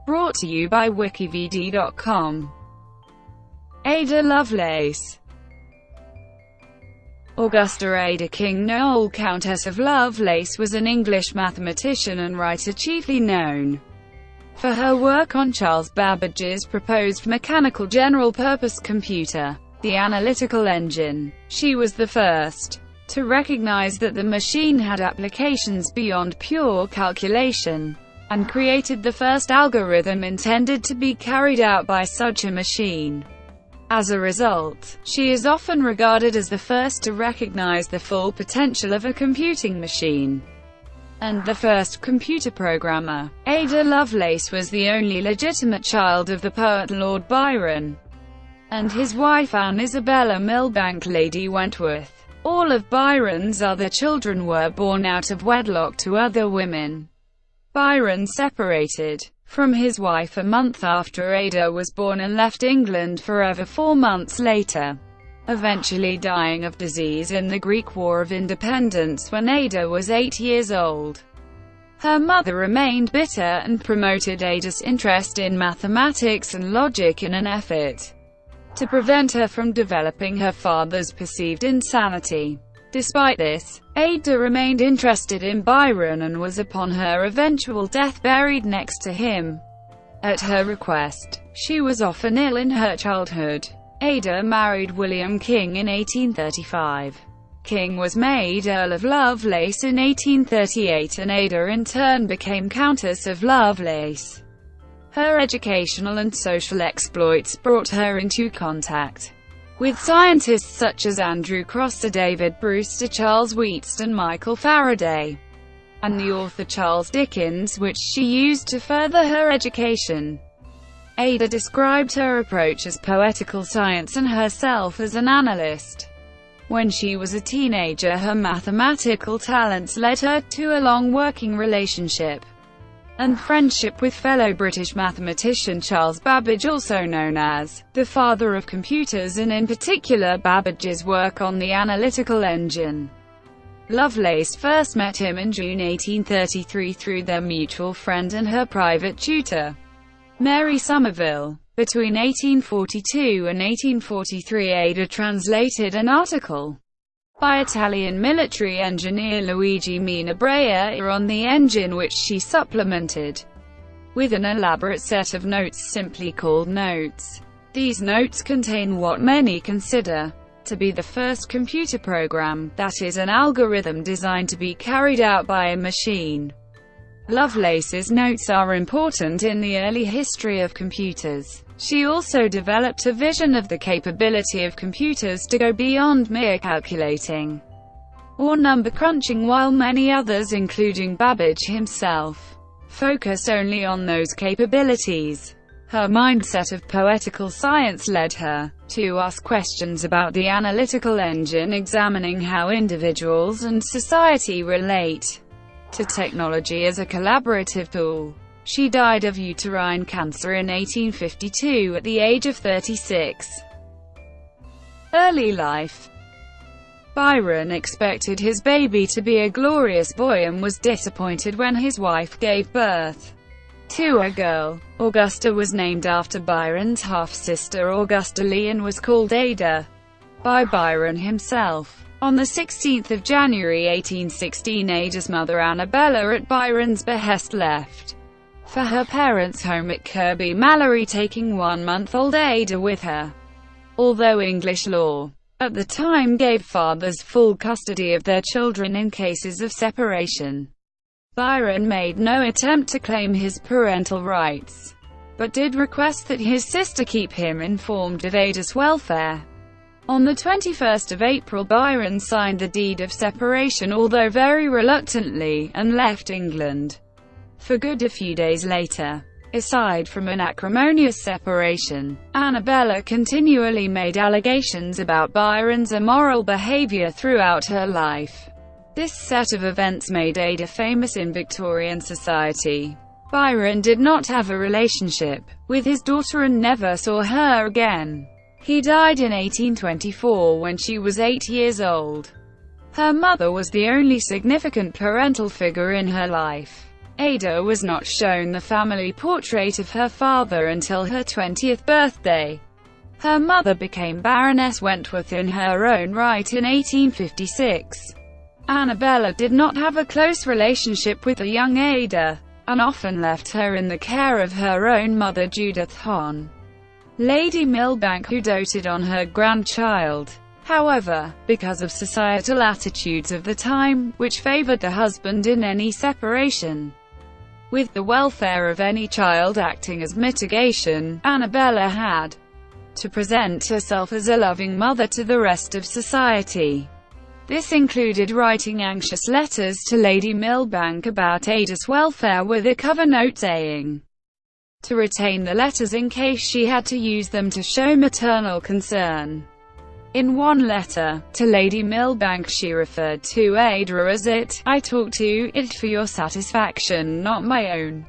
Brought to you by WikiVidi.com. Ada Lovelace. Augusta Ada King-Noel, Countess of Lovelace, was an English mathematician and writer chiefly known for her work on Charles Babbage's proposed mechanical general-purpose computer, the Analytical Engine. She was the first to recognize that the machine had applications beyond pure calculation, and created the first algorithm intended to be carried out by such a machine. As a result, she is often regarded as the first to recognize the full potential of a computing machine, and the first computer programmer. Ada Lovelace was the only legitimate child of the poet Lord Byron and his wife Anne Isabella Milbanke, Lady Wentworth. All of Byron's other children were born out of wedlock to other women. Byron separated from his wife a month after Ada was born and left England forever 4 months later, eventually dying of disease in the Greek War of Independence when Ada was 8 years old. Her mother remained bitter and promoted Ada's interest in mathematics and logic in an effort to prevent her from developing her father's perceived insanity. Despite this, Ada remained interested in Byron and was upon her eventual death buried next to him. At her request, she was often ill in her childhood. Ada married William King in 1835. King was made Earl of Lovelace in 1838 and Ada in turn became Countess of Lovelace. Her educational and social exploits brought her into contact with scientists such as Andrew Crosser, David Brewster, Charles Wheatstone, Michael Faraday, and the author Charles Dickens, which she used to further her education. Ada described her approach as poetical science and herself as an analyst. When she was a teenager, her mathematical talents led her to a long working relationship and friendship with fellow British mathematician Charles Babbage, also known as the father of computers, and in particular Babbage's work on the Analytical Engine. Lovelace first met him in June 1833 through their mutual friend and her private tutor, Mary Somerville. Between 1842 and 1843, Ada translated an article by Italian military engineer Luigi Minabrea on the engine, which she supplemented with an elaborate set of notes simply called notes. These notes contain what many consider to be the first computer program, that is, an algorithm designed to be carried out by a machine. Lovelace's notes are important in the early history of computers. She also developed a vision of the capability of computers to go beyond mere calculating or number crunching, while many others, including Babbage himself, focus only on those capabilities. Her mindset of poetical science led her to ask questions about the analytical engine, examining how individuals and society relate to technology as a collaborative tool. She died of uterine cancer in 1852 at the age of 36. Early life. Byron expected his baby to be a glorious boy and was disappointed when his wife gave birth to a girl. Augusta was named after Byron's half-sister Augusta Lee and was called Ada by Byron himself. On 16 January 1816, Ada's mother Annabella, at Byron's behest, left for her parents' home at Kirby Mallory, taking 1-month-old Ada with her. Although English law at the time gave fathers full custody of their children in cases of separation, Byron made no attempt to claim his parental rights, but did request that his sister keep him informed of Ada's welfare. On 21 April, Byron signed the deed of separation, although very reluctantly, and left England for good a few days later. Aside from an acrimonious separation, Annabella continually made allegations about Byron's immoral behavior throughout her life. This set of events made Ada famous in Victorian society. Byron did not have a relationship with his daughter and never saw her again. He died in 1824 when she was 8 years old. Her mother was the only significant parental figure in her life. Ada was not shown the family portrait of her father until her 20th birthday. Her mother became Baroness Wentworth in her own right in 1856. Annabella did not have a close relationship with the young Ada, and often left her in the care of her own mother Judith Hon, Lady Milbanke, who doted on her grandchild. However, because of societal attitudes of the time, which favored the husband in any separation, with the welfare of any child acting as mitigation, Annabella had to present herself as a loving mother to the rest of society. This included writing anxious letters to Lady Milbanke about Ada's welfare with a cover note saying to retain the letters in case she had to use them to show maternal concern. In one letter to Lady Milbanke, she referred to Ada as it. "I talk to it for your satisfaction, not my own,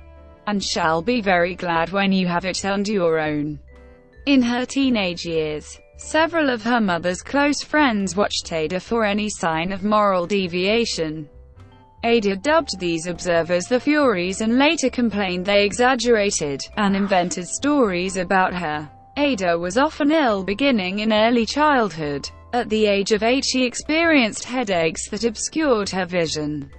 and shall be very glad when you have it under your own." In her teenage years, several of her mother's close friends watched Ada for any sign of moral deviation. Ada dubbed these observers the Furies and later complained they exaggerated and invented stories about her. Ada was often ill beginning in early childhood. At the age of 8 she experienced headaches that obscured her vision.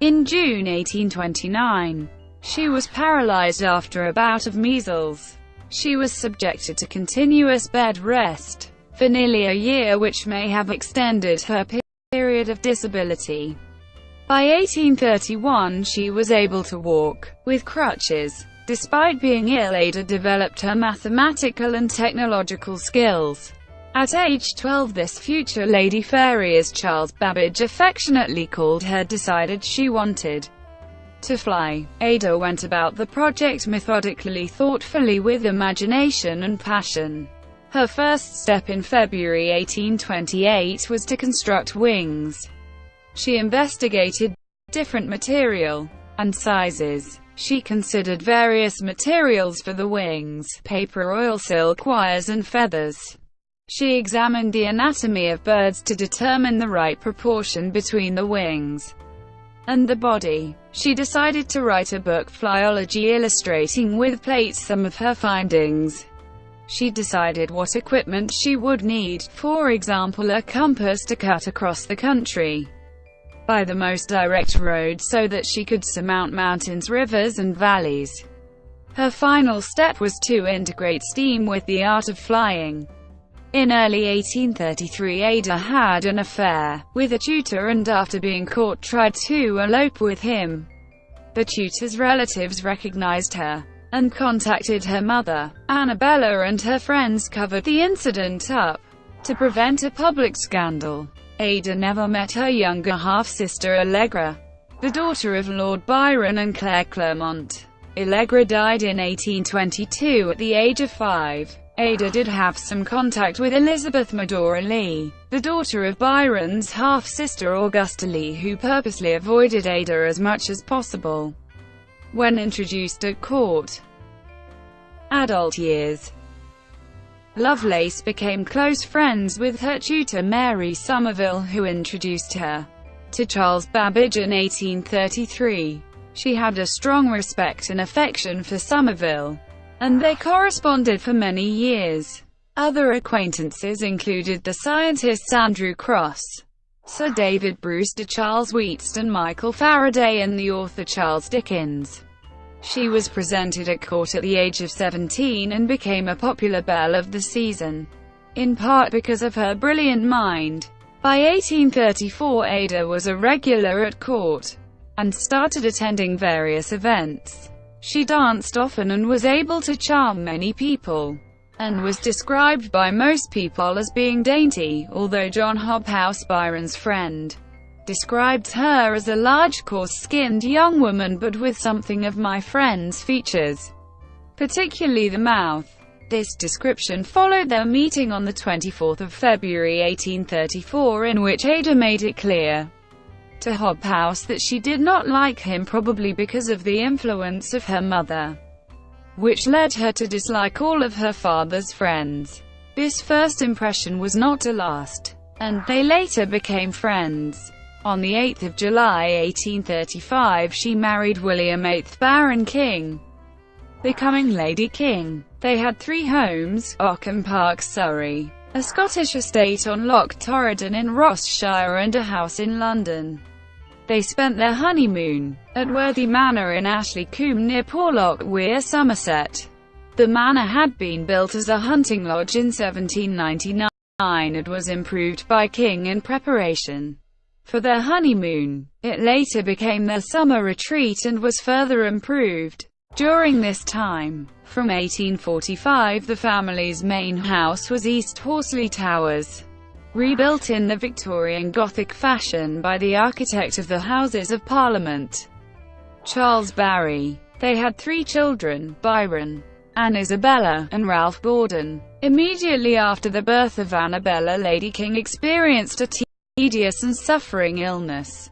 In June 1829, she was paralyzed after a bout of measles. She was subjected to continuous bed rest for nearly a year, which may have extended her period of disability. By 1831 she was able to walk with crutches. Despite being ill, Ada developed her mathematical and technological skills. At age 12, this future Lady Fairy, as Charles Babbage affectionately called her, decided she wanted to fly. Ada went about the project methodically, thoughtfully, with imagination and passion. Her first step in February 1828 was to construct wings. She investigated different material and sizes. She considered various materials for the wings: paper, oil, silk, wires, and feathers. She examined the anatomy of birds to determine the right proportion between the wings and the body. She decided to write a book, Flyology, illustrating with plates some of her findings. She decided what equipment she would need, for example a compass to cut across the country by the most direct road so that she could surmount mountains, rivers, and valleys. Her final step was to integrate steam with the art of flying. In early 1833, Ada had an affair with a tutor and, after being caught, tried to elope with him. The tutor's relatives recognized her and contacted her mother. Annabella and her friends covered the incident up to prevent a public scandal. Ada never met her younger half-sister Allegra, the daughter of Lord Byron and Claire Clermont. Allegra died in 1822 at the age of 5. Ada did have some contact with Elizabeth Medora Lee, the daughter of Byron's half-sister Augusta Lee, who purposely avoided Ada as much as possible when introduced at court. Adult years. Lovelace became close friends with her tutor Mary Somerville, who introduced her to Charles Babbage in 1833. She had a strong respect and affection for Somerville, and they corresponded for many years. Other acquaintances included the scientists Andrew Cross, Sir David Brewster, Charles Wheatstone, Michael Faraday, and the author Charles Dickens. She was presented at court at the age of 17 and became a popular belle of the season, in part because of her brilliant mind. By 1834, Ada was a regular at court and started attending various events. She danced often and was able to charm many people, and was described by most people as being dainty, although John Hobhouse, Byron's friend, described her as a large, coarse-skinned young woman, but with something of my friend's features, particularly the mouth. This description followed their meeting on the 24th of February 1834, in which Ada made it clear to Hobhouse that she did not like him, probably because of the influence of her mother, which led her to dislike all of her father's friends. This first impression was not to last, and they later became friends. On 8 July 1835 she married William VIII Baron King, becoming Lady King. They had 3 homes: Ockham Park, Surrey, a Scottish estate on Loch Torridon in Rossshire, and a house in London. They spent their honeymoon at Worthy Manor in Ashley Combe near Porlock Weir, Somerset. The manor had been built as a hunting lodge in 1799 and was improved by King in preparation for their honeymoon. It later became their summer retreat and was further improved during this time. From 1845 the family's main house was East Horsley Towers, rebuilt in the Victorian Gothic fashion by the architect of the Houses of Parliament, Charles Barry. They had 3 children: Byron, Anne Isabella, and Ralph Gordon. Immediately after the birth of Annabella, Lady King experienced a tedious and suffering illness,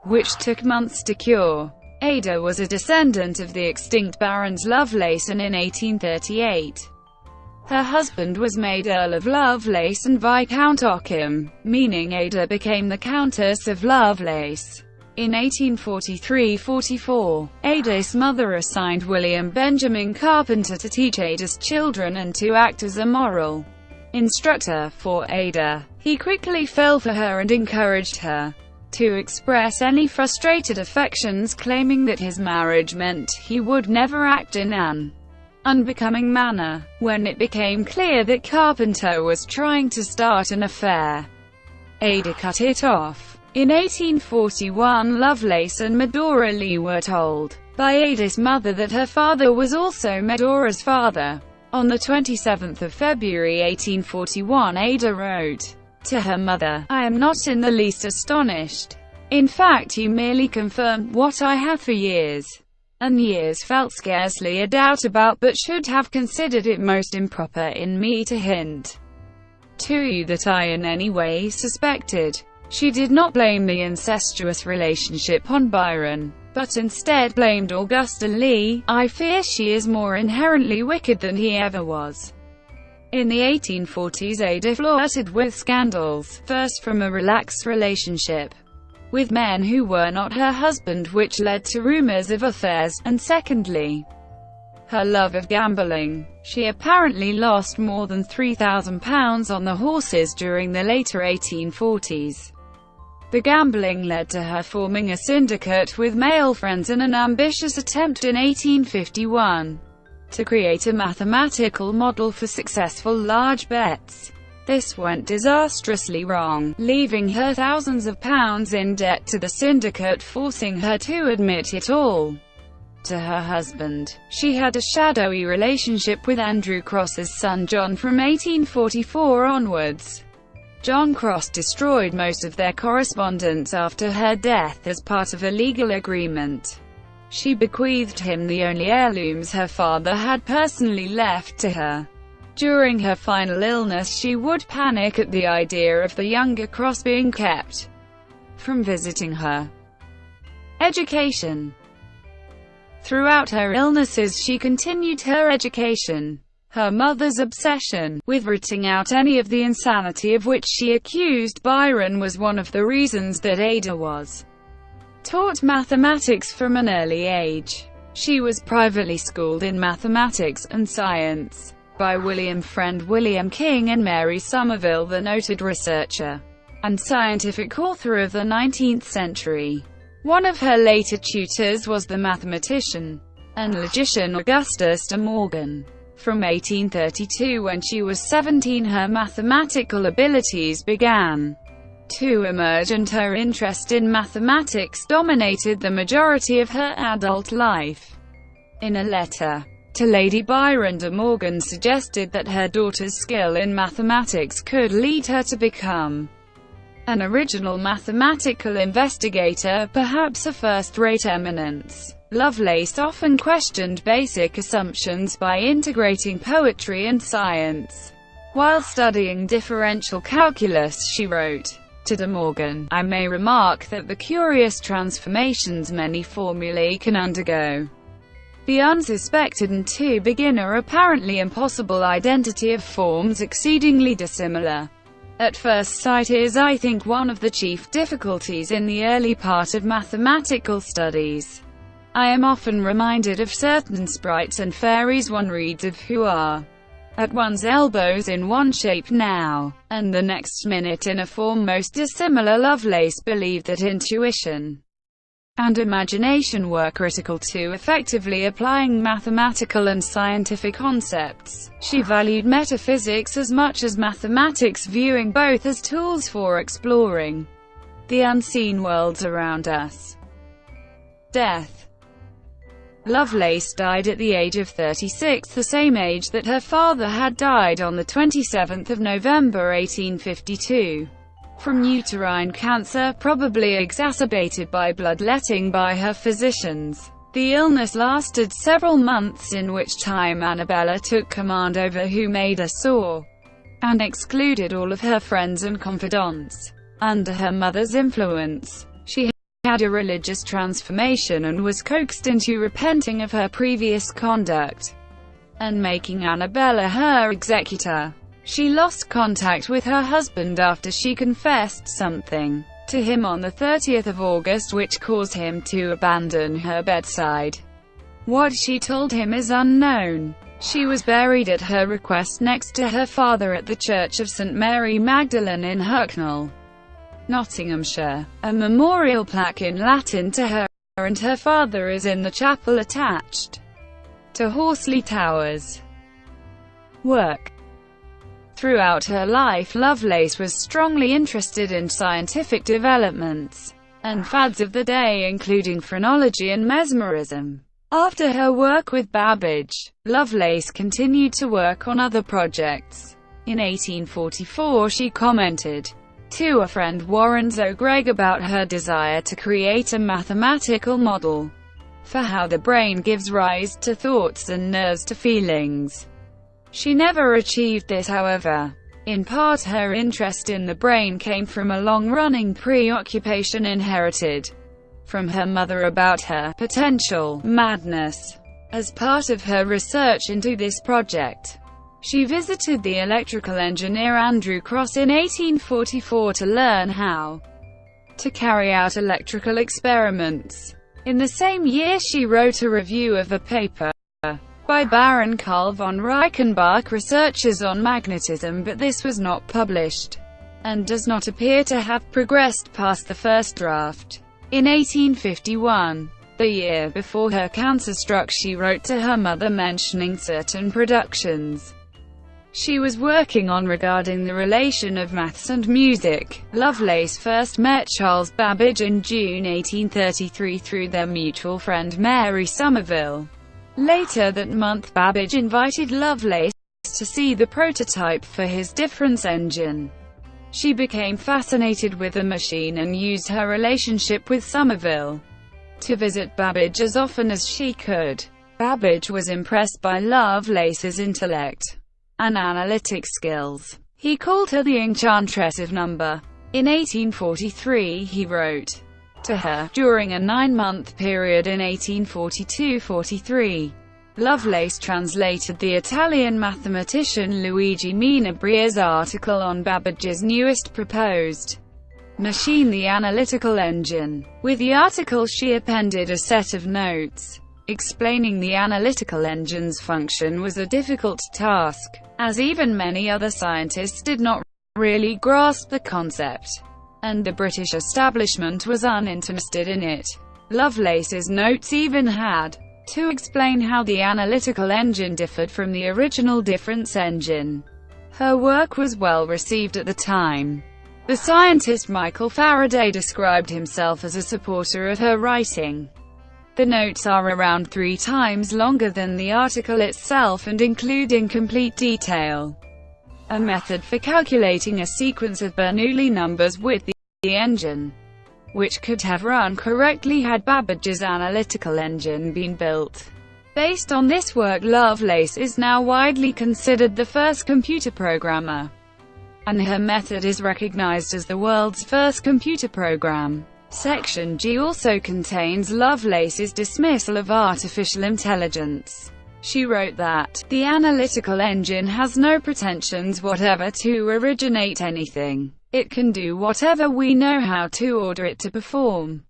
which took months to cure. Ada was a descendant of the extinct Barons Lovelace, and in 1838, her husband was made Earl of Lovelace and Viscount Ockham, meaning Ada became the Countess of Lovelace. In 1843–44, Ada's mother assigned William Benjamin Carpenter to teach Ada's children and to act as a moral instructor for Ada. He quickly fell for her and encouraged her to express any frustrated affections, claiming that his marriage meant he would never act in an unbecoming manner. When it became clear that Carpenter was trying to start an affair, Ada cut it off. In 1841, Lovelace and Medora Lee were told by Ada's mother that her father was also Medora's father. On 27 February 1841, Ada wrote to her mother, "I am not in the least astonished. In fact, you merely confirmed what I have for years and years felt scarcely a doubt about, but should have considered it most improper in me to hint to you that I in any way suspected." She did not blame the incestuous relationship on Byron, but instead blamed Augusta Lee. "I fear she is more inherently wicked than he ever was." In the 1840s, Ada flirted with scandals, first from a relaxed relationship with men who were not her husband, which led to rumors of affairs, and secondly, her love of gambling. She apparently lost more than £3,000 on the horses during the later 1840s. The gambling led to her forming a syndicate with male friends and an ambitious attempt in 1851 to create a mathematical model for successful large bets. This went disastrously wrong, leaving her thousands of pounds in debt to the syndicate, forcing her to admit it all to her husband. She had a shadowy relationship with Andrew Cross's son John from 1844 onwards. John Cross destroyed most of their correspondence after her death as part of a legal agreement. She bequeathed him the only heirlooms her father had personally left to her. During her final illness, she would panic at the idea of the younger Cross being kept from visiting her. Education. Throughout her illnesses she continued her education. Her mother's obsession with rooting out any of the insanity of which she accused Byron was one of the reasons that Ada was taught mathematics from an early age. She was privately schooled in mathematics and science by friend William King and Mary Somerville, the noted researcher and scientific author of the 19th century. One of her later tutors was the mathematician and logician Augusta Ada Morgan. From 1832, when she was 17, her mathematical abilities began to emerge, and her interest in mathematics dominated the majority of her adult life. In a letter to Lady Byron, de Morgan suggested that her daughter's skill in mathematics could lead her to become an original mathematical investigator, perhaps a first-rate eminence. Lovelace often questioned basic assumptions by integrating poetry and science. While studying differential calculus, she wrote to de Morgan, "I may remark that the curious transformations many formulae can undergo, the unsuspected and to beginner apparently impossible identity of forms exceedingly dissimilar, at first sight is, I think, one of the chief difficulties in the early part of mathematical studies. I am often reminded of certain sprites and fairies one reads of who are at one's elbows in one shape now, and the next minute in a form most dissimilar. Lovelace believed that intuition and imagination were critical to effectively applying mathematical and scientific concepts. She valued metaphysics as much as mathematics, viewing both as tools for exploring the unseen worlds around us. Death. Lovelace died at the age of 36, the same age that her father had died on the 27th of November 1852. From uterine cancer, probably exacerbated by bloodletting by her physicians. The illness lasted several months, in which time Annabella took command over who made her saw and excluded all of her friends and confidants. Under her mother's influence, she had a religious transformation and was coaxed into repenting of her previous conduct and making Annabella her executor. She lost contact with her husband after she confessed something to him on the 30th of August which caused him to abandon her bedside. What she told him is unknown. She was buried at her request next to her father at the Church of St. Mary Magdalene in Hucknall, Nottinghamshire. A memorial plaque in Latin to her and her father is in the chapel attached to Horsley Towers. Work. Throughout her life, Lovelace was strongly interested in scientific developments and fads of the day, including phrenology and mesmerism. After her work with Babbage, Lovelace continued to work on other projects. In 1844 she commented to a friend Warren O'Greg about her desire to create a mathematical model for how the brain gives rise to thoughts and nerves to feelings. She never achieved this, however. In part, her interest in the brain came from a long-running preoccupation inherited from her mother about her potential madness. As part of her research into this project, she visited the electrical engineer Andrew Cross in 1844 to learn how to carry out electrical experiments. In the same year she wrote a review of a paper by Baron Karl von Reichenbach, Researches on Magnetism, but this was not published, and does not appear to have progressed past the first draft. In 1851, the year before her cancer struck, she wrote to her mother mentioning certain productions she was working on regarding the relation of maths and music. Lovelace first met Charles Babbage in June 1833 through their mutual friend Mary Somerville. Later that month, Babbage invited Lovelace to see the prototype for his difference engine. She became fascinated with the machine and used her relationship with Somerville to visit Babbage as often as she could. Babbage was impressed by Lovelace's intellect and analytic skills. He called her the enchantress of number. In 1843 he wrote to her, during a 9-month period in 1842-43. Lovelace translated the Italian mathematician Luigi Minabria's article on Babbage's newest proposed machine, the Analytical Engine. With the article she appended a set of notes. Explaining the analytical engine's function was a difficult task, as even many other scientists did not really grasp the concept, and the British establishment was uninterested in it. Lovelace's notes even had to explain how the analytical engine differed from the original difference engine. Her work was well received at the time. The scientist Michael Faraday described himself as a supporter of her writing. The notes are around 3 times longer than the article itself and include in complete detail a method for calculating a sequence of Bernoulli numbers with the engine, which could have run correctly had Babbage's analytical engine been built. Based on this work, Lovelace is now widely considered the first computer programmer, and her method is recognized as the world's first computer program. Section G also contains Lovelace's dismissal of artificial intelligence. She wrote that, "The analytical engine has no pretensions whatever to originate anything. It can do whatever we know how to order it to perform.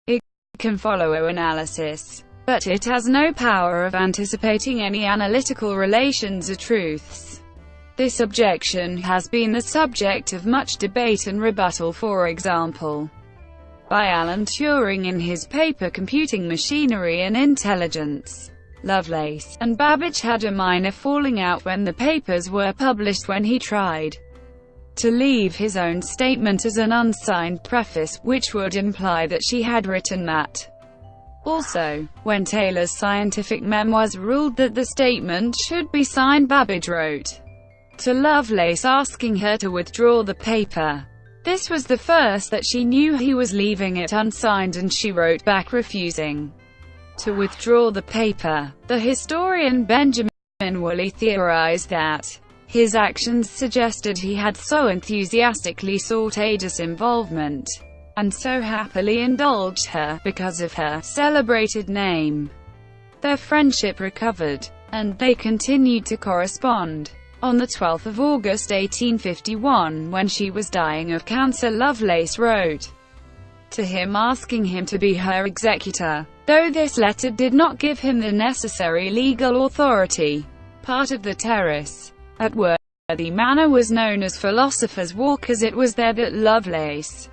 It can follow analysis. But it has no power of anticipating any analytical relations or truths." This objection has been the subject of much debate and rebuttal, for example, by Alan Turing in his paper Computing Machinery and Intelligence. Lovelace and Babbage had a minor falling out when the papers were published, when he tried to leave his own statement as an unsigned preface, which would imply that she had written that. Also, when Taylor's scientific memoirs ruled that the statement should be signed, Babbage wrote to Lovelace asking her to withdraw the paper. This was the first that she knew he was leaving it unsigned, and she wrote back refusing to withdraw the paper. The historian Benjamin Woolley theorized that his actions suggested he had so enthusiastically sought Ada's involvement, and so happily indulged her, because of her celebrated name. Their friendship recovered, and they continued to correspond. On the 12th of August 1851, when she was dying of cancer, Lovelace wrote to him asking him to be her executor, though this letter did not give him the necessary legal authority. Part of the terrace at Worthy Manor was known as Philosopher's Walk, as it was there that Lovelace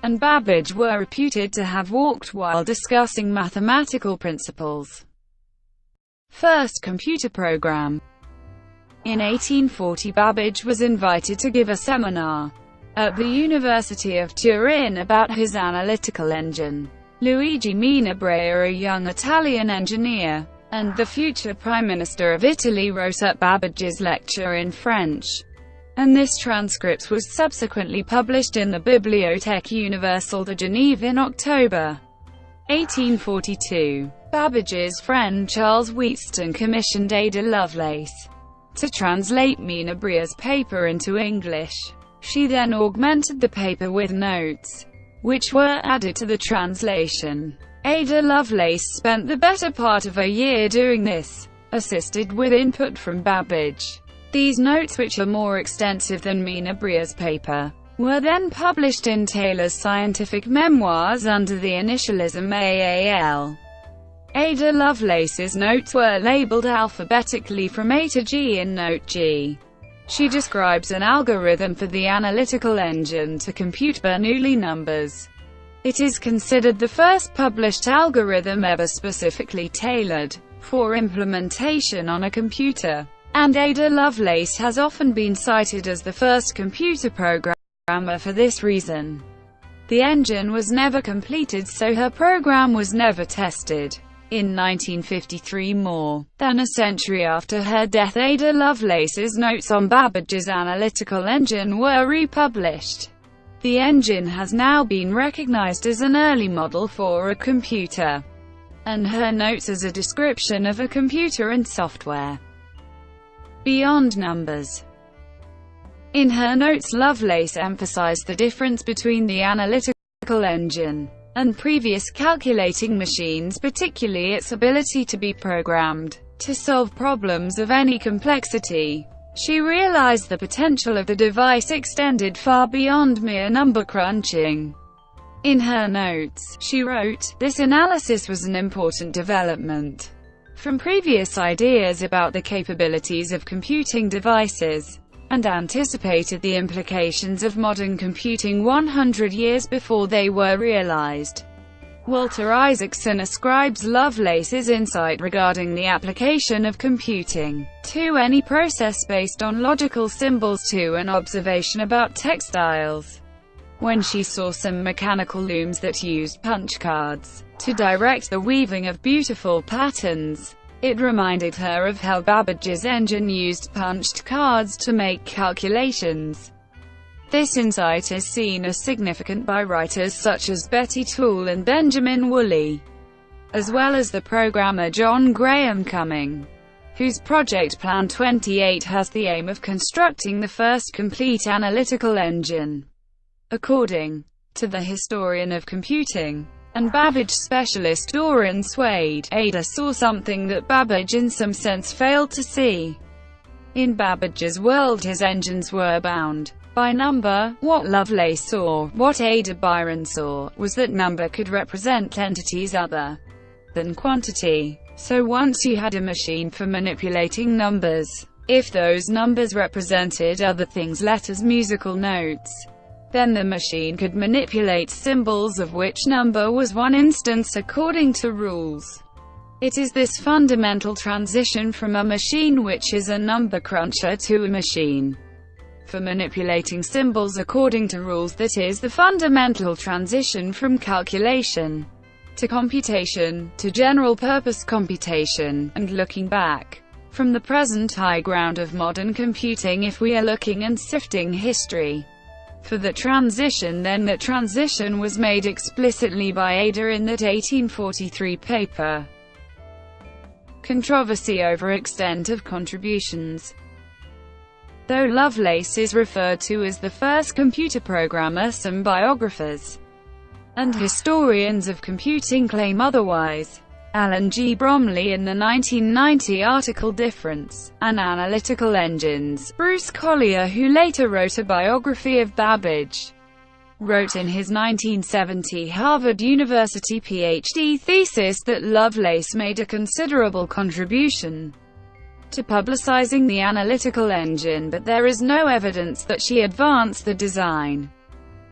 and Babbage were reputed to have walked while discussing mathematical principles. First computer program. In 1840, Babbage was invited to give a seminar at the University of Turin about his analytical engine. Luigi Minabrea, a young Italian engineer, and the future Prime Minister of Italy, wrote up Babbage's lecture in French, and this transcript was subsequently published in the Bibliothèque Universelle de Genève in October 1842. Babbage's friend Charles Wheatstone commissioned Ada Lovelace to translate Minabrea's paper into English. She then augmented the paper with notes, which were added to the translation. Ada Lovelace spent the better part of a year doing this, assisted with input from Babbage. These notes, which are more extensive than Minabrea's paper, were then published in Taylor's scientific memoirs under the initialism AAL. Ada Lovelace's notes were labeled alphabetically from A to G in Note G. She describes an algorithm for the analytical engine to compute Bernoulli numbers. It is considered the first published algorithm ever specifically tailored for implementation on a computer, and Ada Lovelace has often been cited as the first computer programmer for this reason. The engine was never completed, so her program was never tested. In 1953, more than a century after her death, Ada Lovelace's notes on Babbage's analytical engine were republished. The engine has now been recognized as an early model for a computer, and her notes as a description of a computer and software. Beyond numbers. In her notes, Lovelace emphasized the difference between the analytical engine and previous calculating machines, particularly its ability to be programmed to solve problems of any complexity. She realized the potential of the device extended far beyond mere number crunching. In her notes, she wrote, "This analysis was an important development from previous ideas about the capabilities of computing devices, and anticipated the implications of modern computing 100 years before they were realized." Walter Isaacson ascribes Lovelace's insight regarding the application of computing to any process based on logical symbols to an observation about textiles. When she saw some mechanical looms that used punch cards to direct the weaving of beautiful patterns, it reminded her of how Babbage's engine used punched cards to make calculations. This insight is seen as significant by writers such as Betty Toole and Benjamin Woolley, as well as the programmer John Graham Cumming, whose project Plan 28 has the aim of constructing the first complete analytical engine. According to the historian of computing, and Babbage specialist Doran Swade. Ada saw something that Babbage in some sense failed to see. In Babbage's world his engines were bound by number. What Lovelace saw, what Ada Byron saw, was that number could represent entities other than quantity. So once you had a machine for manipulating numbers, if those numbers represented other things, letters, musical notes, then the machine could manipulate symbols of which number was one instance according to rules. It is this fundamental transition from a machine which is a number cruncher to a machine for manipulating symbols according to rules that is the fundamental transition from calculation to computation, to general-purpose computation, and looking back from the present high ground of modern computing. If we are looking and sifting history for the transition, then that transition was made explicitly by Ada in that 1843 paper. Controversy over extent of contributions. Though Lovelace is referred to as the first computer programmer, some biographers and historians of computing claim otherwise. Alan G. Bromley in the 1990 article Difference and Analytical Engines, Bruce Collier, who later wrote a biography of Babbage, wrote in his 1970 Harvard University PhD thesis that Lovelace made a considerable contribution to publicizing the analytical engine, but there is no evidence that she advanced the design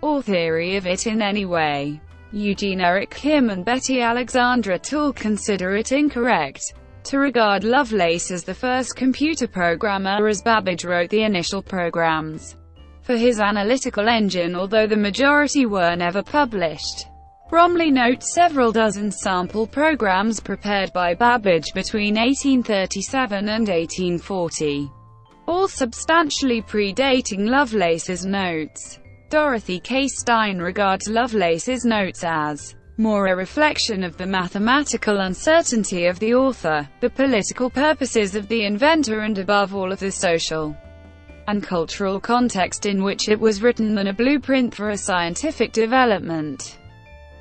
or theory of it in any way. Eugene Eric Kim and Betty Alexandra Toole consider it incorrect to regard Lovelace as the first computer programmer, as Babbage wrote the initial programs for his analytical engine, although the majority were never published. Bromley notes several dozen sample programs prepared by Babbage between 1837 and 1840, all substantially predating Lovelace's notes. Dorothy K. Stein regards Lovelace's notes as more a reflection of the mathematical uncertainty of the author, the political purposes of the inventor, and above all of the social and cultural context in which it was written, than a blueprint for a scientific development.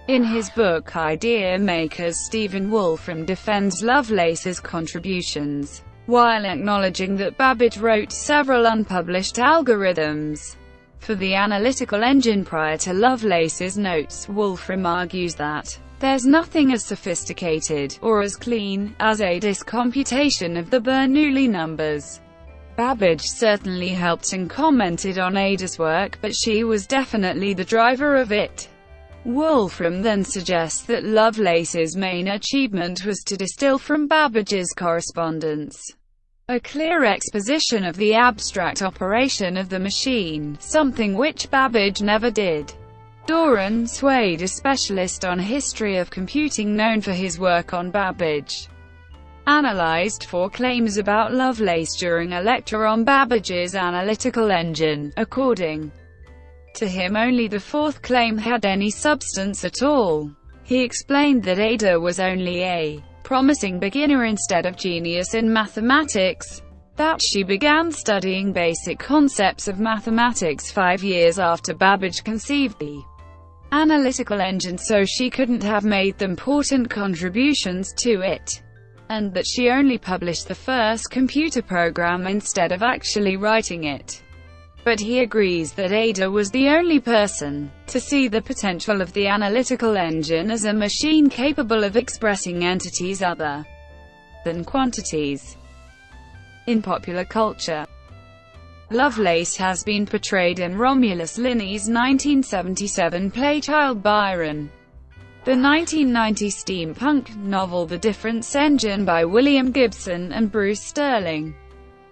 In his book Idea Makers, Stephen Wolfram defends Lovelace's contributions, while acknowledging that Babbage wrote several unpublished algorithms for the analytical engine prior to Lovelace's notes. Wolfram argues that there's nothing as sophisticated, or as clean, as Ada's computation of the Bernoulli numbers. Babbage certainly helped and commented on Ada's work, but she was definitely the driver of it. Wolfram then suggests that Lovelace's main achievement was to distill from Babbage's correspondence a clear exposition of the abstract operation of the machine, something which Babbage never did. Doran Swade, a specialist on history of computing known for his work on Babbage, analyzed 4 claims about Lovelace during a lecture on Babbage's analytical engine. According to him, only the 4th claim had any substance at all. He explained that Ada was only a promising beginner instead of genius in mathematics, that she began studying basic concepts of mathematics 5 years after Babbage conceived the analytical engine, so she couldn't have made important contributions to it, and that she only published the first computer program instead of actually writing it. But he agrees that Ada was the only person to see the potential of the analytical engine as a machine capable of expressing entities other than quantities. In popular culture, Lovelace has been portrayed in Romulus Linney's 1977 play Charles Byron, the 1990 steampunk novel The Difference Engine by William Gibson and Bruce Sterling,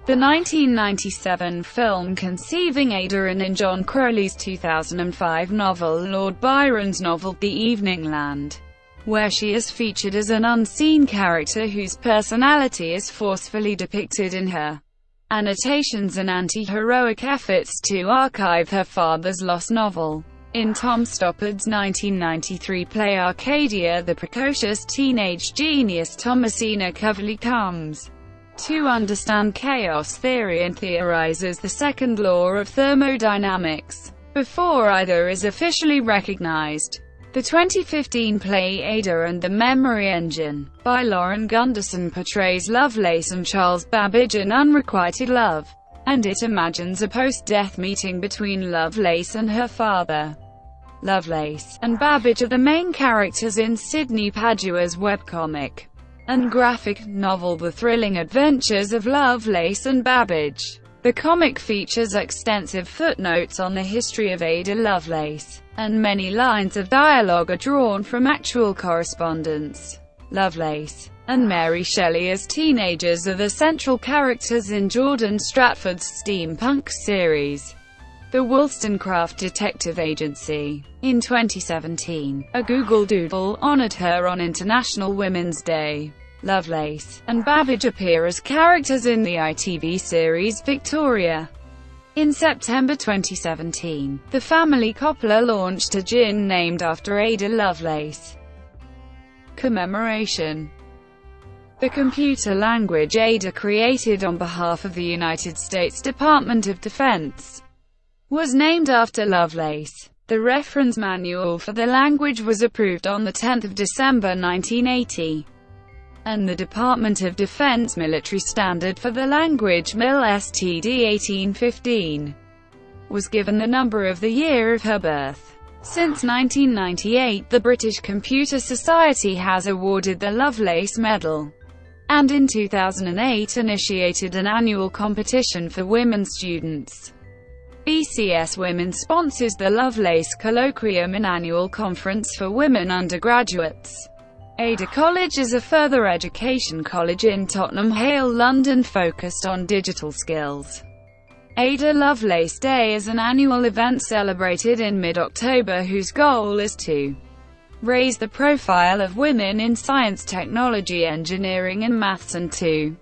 the 1997 film Conceiving Ada, and in John Crowley's 2005 novel Lord Byron's novel The Evening Land, where she is featured as an unseen character whose personality is forcefully depicted in her annotations and anti-heroic efforts to archive her father's lost novel. In Tom Stoppard's 1993 play Arcadia, the precocious teenage genius Thomasina Coverley comes to understand chaos theory and theorizes the second law of thermodynamics before either is officially recognized. The 2015 play Ada and the Memory Engine, by Lauren Gunderson, portrays Lovelace and Charles Babbage in unrequited love, and it imagines a post-death meeting between Lovelace and her father. Lovelace and Babbage are the main characters in Sidney Padua's webcomic and graphic novel The Thrilling Adventures of Lovelace and Babbage. The comic features extensive footnotes on the history of Ada Lovelace, and many lines of dialogue are drawn from actual correspondence. Lovelace and Mary Shelley as teenagers are the central characters in Jordan Stratford's steampunk series, The Wollstonecraft Detective Agency. In 2017, a Google Doodle honored her on International Women's Day. Lovelace and Babbage appear as characters in the ITV series Victoria. In September 2017, the family Coppola launched a gin named after Ada Lovelace. Commemoration. The computer language Ada created on behalf of the United States Department of Defense was named after Lovelace. The reference manual for the language was approved on 10 December 1980. And the Department of Defense military standard for the language, MIL STD 1815, was given the number of the year of her birth. Since 1998, the British Computer Society has awarded the Lovelace Medal, and in 2008 initiated an annual competition for women students. BCS Women sponsors the Lovelace Colloquium, an annual conference for women undergraduates. Ada College is a further education college in Tottenham Hale, London, focused on digital skills. Ada Lovelace Day is an annual event celebrated in mid-October whose goal is to raise the profile of women in science, technology, engineering and maths, and to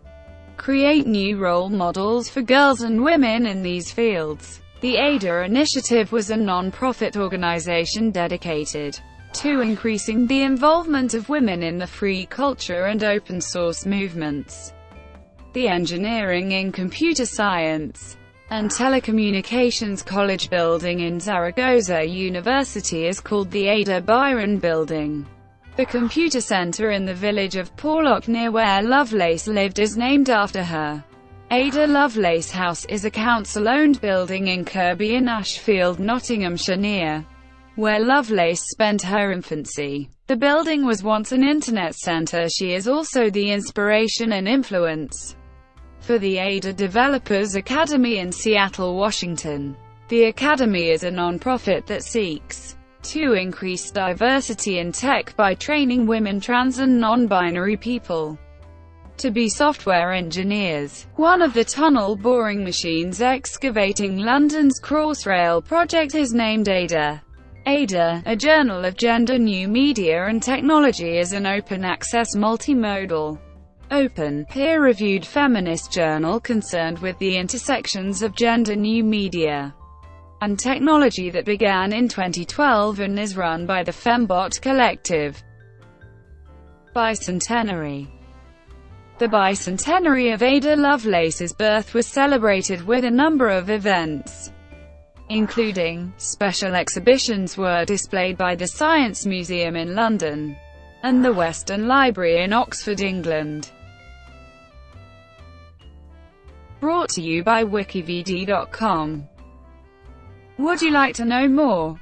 create new role models for girls and women in these fields. The Ada Initiative was a non-profit organization dedicated to increasing the involvement of women in the free culture and open source movements. The Engineering in Computer Science and Telecommunications College building in Zaragoza University is called the Ada Byron Building. The computer center in the village of Porlock near where Lovelace lived is named after her. Ada Lovelace House is a council-owned building in Kirby in Ashfield, Nottinghamshire, near where Lovelace spent her infancy. The building was once an internet center. She is also the inspiration and influence for the Ada Developers Academy in Seattle, Washington. The Academy is a non-profit that seeks to increase diversity in tech by training women, trans and non-binary people to be software engineers. One of the tunnel boring machines excavating London's Crossrail project is named Ada. Ada, a journal of gender, new media and technology, is an open-access multimodal, open, peer-reviewed feminist journal concerned with the intersections of gender, new media, and technology that began in 2012 and is run by the Fembot Collective. Bicentenary. The bicentenary of Ada Lovelace's birth was celebrated with a number of events, including special exhibitions were displayed by the Science Museum in London and the Western Library in Oxford, England. Brought to you by WikiVidi.com. Would you like to know more?